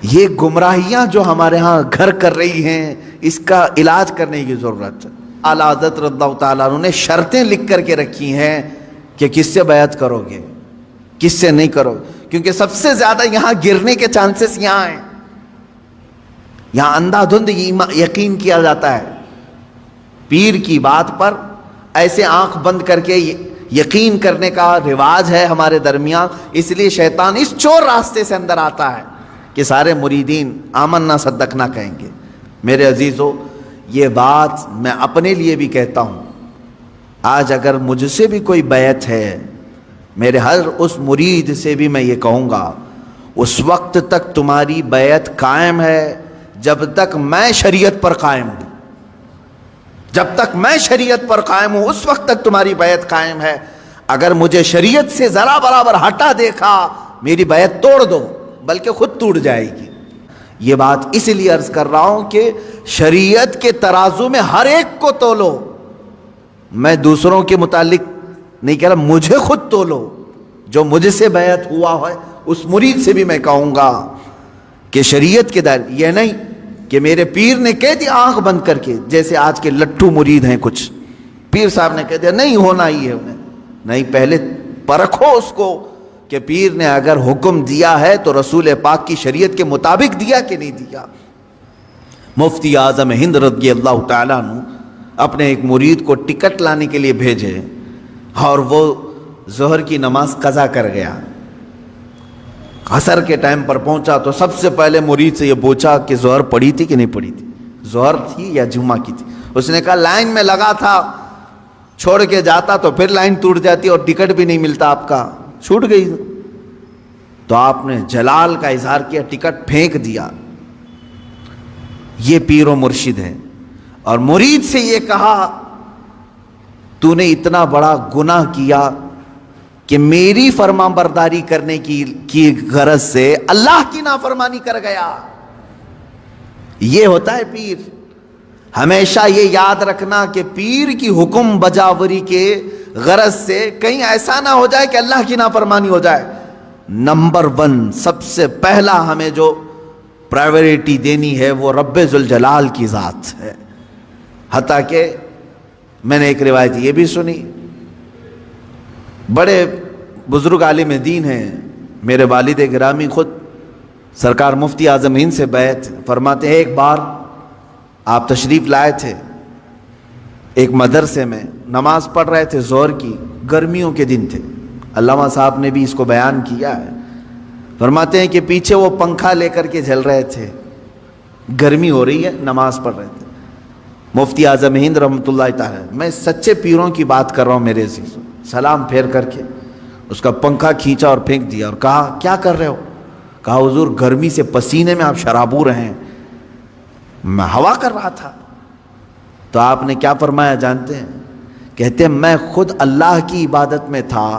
یہ گمراہیاں جو ہمارے ہاں گھر کر رہی ہیں، اس کا علاج کرنے کی ضرورت ہے۔ اعلیٰ حضرت رضی اللہ تعالیٰ عنہ نے شرطیں لکھ کر کے رکھی ہیں کہ کس سے بیعت کرو گے، کس سے نہیں کرو، کیونکہ سب سے زیادہ یہاں گرنے کے چانسز یہاں ہیں۔ یہاں اندھا دھند یقین کیا جاتا ہے، پیر کی بات پر ایسے آنکھ بند کر کے یقین کرنے کا رواج ہے ہمارے درمیان۔ اس لیے شیطان اس چور راستے سے اندر آتا ہے کہ سارے مریدین آمنا صدقنا کہیں گے۔ میرے عزیزو، یہ بات میں اپنے لیے بھی کہتا ہوں، آج اگر مجھ سے بھی کوئی بیعت ہے، میرے ہر اس مرید سے بھی میں یہ کہوں گا، اس وقت تک تمہاری بیعت قائم ہے جب تک میں شریعت پر قائم ہوں۔ جب تک میں شریعت پر قائم ہوں اس وقت تک تمہاری بیعت قائم ہے۔ اگر مجھے شریعت سے ذرا برابر ہٹا دیکھا، میری بیعت توڑ دو، بلکہ خود ٹوٹ جائے گی۔ یہ بات اس لیے عرض کر رہا ہوں کہ شریعت کے ترازو میں ہر ایک کو تولو۔ میں دوسروں کے متعلق نہیں کہہ رہا، مجھے خود تولو۔ جو مجھ سے بیعت ہوا ہے اس مرید سے بھی میں کہوں گا کہ شریعت کے دائرے، یہ نہیں کہ میرے پیر نے کہہ دیا آنکھ بند کر کے، جیسے آج کے لٹھو مرید ہیں کچھ، پیر صاحب نے کہہ دیا نہیں ہونا ہی ہے انہیں، نہیں، پہلے پرکھو اس کو کہ پیر نے اگر حکم دیا ہے تو رسول پاک کی شریعت کے مطابق دیا کہ نہیں دیا۔ مفتی اعظم ہند رضی اللہ تعالیٰ عنہ اپنے ایک مرید کو ٹکٹ لانے کے لیے بھیجے اور وہ ظہر کی نماز قضا کر گیا۔ عصر کے ٹائم پر پہنچا تو سب سے پہلے مرید سے یہ پوچھا کہ ظہر پڑھی تھی کہ نہیں پڑھی تھی، ظہر تھی یا جمعہ کی تھی؟ اس نے کہا لائن میں لگا تھا، چھوڑ کے جاتا تو پھر لائن ٹوٹ جاتی اور ٹکٹ بھی نہیں ملتا، آپ کا چھوٹ گئی۔ تو آپ نے جلال کا اظہار کیا، ٹکٹ پھینک دیا۔ یہ پیر و مرشد ہے۔ اور مرید سے یہ کہا تو نے اتنا بڑا گناہ کیا کہ میری فرما برداری کرنے کی غرض سے اللہ کی نافرمانی کر گیا۔ یہ ہوتا ہے پیر۔ ہمیشہ یہ یاد رکھنا کہ پیر کی حکم بجاوری کے غرض سے کہیں ایسا نہ ہو جائے کہ اللہ کی نافرمانی ہو جائے۔ نمبر 1 سب سے پہلا ہمیں جو پرائیورٹی دینی ہے وہ رب ذوالجلال کی ذات ہے۔ حتیٰ کہ میں نے ایک روایت یہ بھی سنی، بڑے بزرگ عالم دین ہیں، میرے والد گرامی خود سرکار مفتی اعظم ہند سے بیعت فرماتے ہیں، ایک بار آپ تشریف لائے تھے ایک مدرسے میں، نماز پڑھ رہے تھے ظہر کی، گرمیوں کے دن تھے، علامہ صاحب نے بھی اس کو بیان کیا ہے۔ فرماتے ہیں کہ پیچھے وہ پنکھا لے کر کے جل رہے تھے، گرمی ہو رہی ہے، نماز پڑھ رہے تھے۔ مفتی اعظم ہند رحمۃ اللہ تعالی، میں سچے پیروں کی بات کر رہا ہوں میرے عزیزوں، سلام پھیر کر کے اس کا پنکھا کھینچا اور پھینک دیا اور کہا کیا کر رہے ہو؟ کہا حضور گرمی سے پسینے میں آپ شرابور ہیں، میں ہوا کر رہا تھا۔ تو آپ نے کیا فرمایا جانتے ہیں؟ کہتے ہیں میں خود اللہ کی عبادت میں تھا،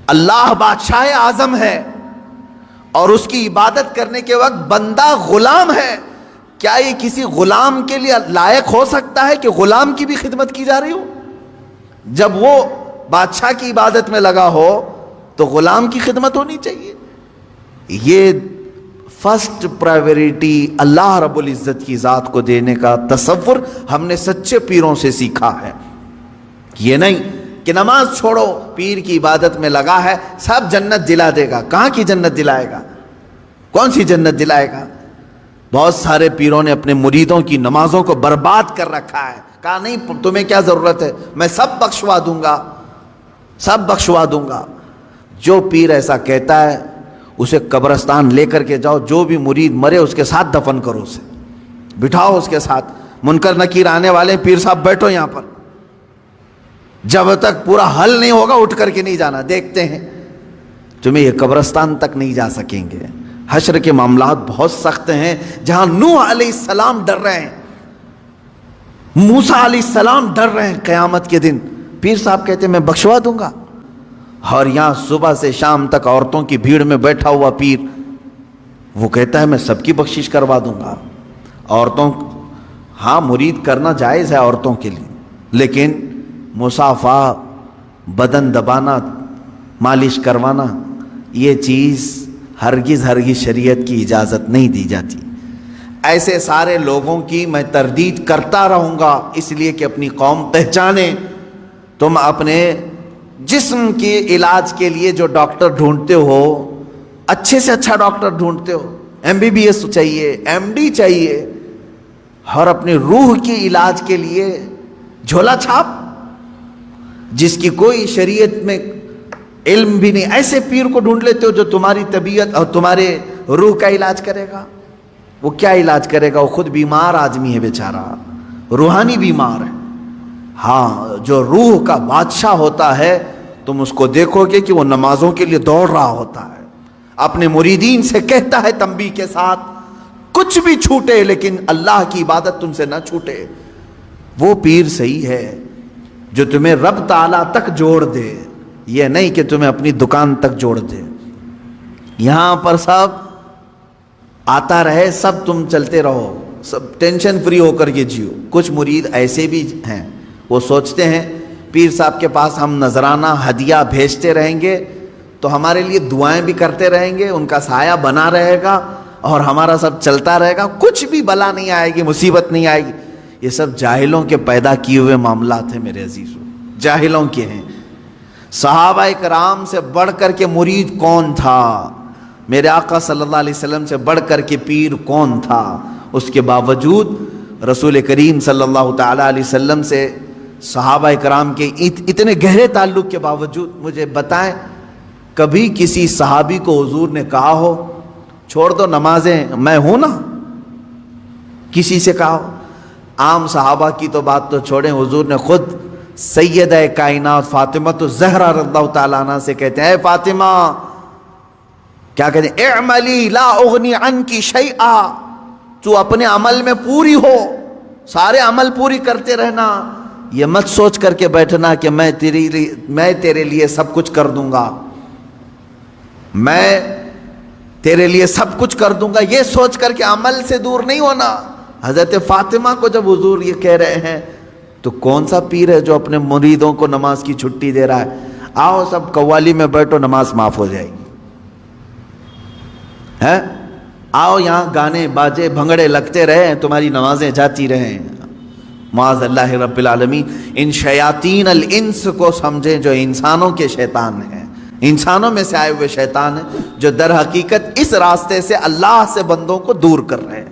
اللہ بادشاہ اعظم ہے اور اس کی عبادت کرنے کے وقت بندہ غلام ہے، کیا یہ کسی غلام کے لیے لائق ہو سکتا ہے کہ غلام کی بھی خدمت کی جا رہی ہو؟ جب وہ بادشاہ کی عبادت میں لگا ہو تو غلام کی خدمت ہونی چاہیے۔ یہ فرسٹ پرائیورٹی اللہ رب العزت کی ذات کو دینے کا تصور ہم نے سچے پیروں سے سیکھا ہے۔ یہ نہیں کہ نماز چھوڑو، پیر کی عبادت میں لگا ہے، سب جنت دلا دے گا۔ کہاں کی جنت دلائے گا؟ کون سی جنت دلائے گا؟ بہت سارے پیروں نے اپنے مریدوں کی نمازوں کو برباد کر رکھا ہے، کہا نہیں تمہیں کیا ضرورت ہے، میں سب بخشوا دوں گا، سب بخشوا دوں گا۔ جو پیر ایسا کہتا ہے اسے قبرستان لے کر کے جاؤ، جو بھی مرید مرے اس کے ساتھ دفن کرو، اسے بٹھاؤ اس کے ساتھ، منکر نکیر آنے والے پیر صاحب بیٹھو یہاں پر، جب تک پورا حل نہیں ہوگا اٹھ کر کے نہیں جانا، دیکھتے ہیں تمہیں یہ قبرستان تک نہیں جا سکیں گے۔ حشر کے معاملات بہت سخت ہیں، جہاں نوح علیہ السلام ڈر رہے ہیں، موسیٰ علیہ السلام ڈر رہے ہیں قیامت کے دن، پیر صاحب کہتے ہیں میں بخشوا دوں گا، اور یہاں صبح سے شام تک عورتوں کی بھیڑ میں بیٹھا ہوا پیر وہ کہتا ہے میں سب کی بخشش کروا دوں گا۔ عورتوں ہاں مرید کرنا جائز ہے عورتوں کے لیے، لیکن مصافحہ، بدن دبانا، مالش کروانا، یہ چیز ہرگز ہرگز شریعت کی اجازت نہیں دی جاتی. ایسے سارے لوگوں کی میں تردید کرتا رہوں گا، اس لیے کہ اپنی قوم پہچانے. تم اپنے جسم کے علاج کے لیے جو ڈاکٹر ڈھونڈتے ہو، اچھے سے اچھا ڈاکٹر ڈھونڈتے ہو، MBBS چاہیے، MD چاہیے، اور اپنی روح کے علاج کے لیے جھولا چھاپ جس کی کوئی شریعت میں علم بھی نہیں، ایسے پیر کو ڈھونڈ لیتے ہو جو تمہاری طبیعت اور تمہارے روح کا علاج کرے گا. وہ کیا علاج کرے گا؟ وہ خود بیمار آدمی ہے بیچارہ، روحانی بیمار ہے. ہاں، جو روح کا بادشاہ ہوتا ہے تم اس کو دیکھو گے کہ وہ نمازوں کے لیے دوڑ رہا ہوتا ہے، اپنے مریدین سے کہتا ہے تنبیہ کے ساتھ، کچھ بھی چھوٹے لیکن اللہ کی عبادت تم سے نہ چھوٹے. وہ پیر صحیح ہے جو تمہیں رب تعالیٰ تک جوڑ دے، یہ نہیں کہ تمہیں اپنی دکان تک جوڑ دے. یہاں پر سب آتا رہے، سب تم چلتے رہو، سب ٹینشن فری ہو کر کے جیو. کچھ مرید ایسے بھی ہیں، وہ سوچتے ہیں پیر صاحب کے پاس ہم نذرانہ ہدیہ بھیجتے رہیں گے تو ہمارے لیے دعائیں بھی کرتے رہیں گے، ان کا سایہ بنا رہے گا اور ہمارا سب چلتا رہے گا، کچھ بھی بلا نہیں آئے گی، مصیبت نہیں آئے گی. یہ سب جاہلوں کے پیدا کیے ہوئے معاملات ہیں میرے عزیزوں، جاہلوں کے ہیں. صحابہ کرام سے بڑھ کر کے مرید کون تھا؟ میرے آقا صلی اللہ علیہ وسلم سے بڑھ کر کے پیر کون تھا؟ اس کے باوجود رسول کریم صلی اللہ تعالیٰ علیہ وسلم سے صحابہ کرام کے اتنے گہرے تعلق کے باوجود مجھے بتائیں کبھی کسی صحابی کو حضور نے کہا ہو چھوڑ دو نمازیں، میں ہوں نا؟ کسی سے کہا ہو؟ عام صحابہ کی تو بات تو چھوڑیں، حضور نے خود سیدہ کائنات فاطمہ الزہرا رضی اللہ تعالیٰ عنہ سے کہتے ہیں، اے فاطمہ، کیا کہتے ہیں؟ اعملی لا اغنی عنکی شیئا، تو اپنے عمل میں پوری ہو، سارے عمل پوری کرتے رہنا، یہ مت سوچ کر کے بیٹھنا کہ میں تیرے لیے سب کچھ کر دوں گا، میں تیرے لیے سب کچھ کر دوں گا، یہ سوچ کر کے عمل سے دور نہیں ہونا. حضرت فاطمہ کو جب حضور یہ کہہ رہے ہیں تو کون سا پیر ہے جو اپنے مریدوں کو نماز کی چھٹی دے رہا ہے؟ آؤ سب قوالی میں بیٹھو، نماز معاف ہو جائے گی. ہے آؤ یہاں گانے باجے بھنگڑے لگتے رہیں، تمہاری نمازیں جاتی رہیں. معاذ اللہ رب العالمین. ان شیاطین الانس کو سمجھیں جو انسانوں کے شیطان ہیں، انسانوں میں سے آئے ہوئے شیطان ہیں جو در حقیقت اس راستے سے اللہ سے بندوں کو دور کر رہے ہیں.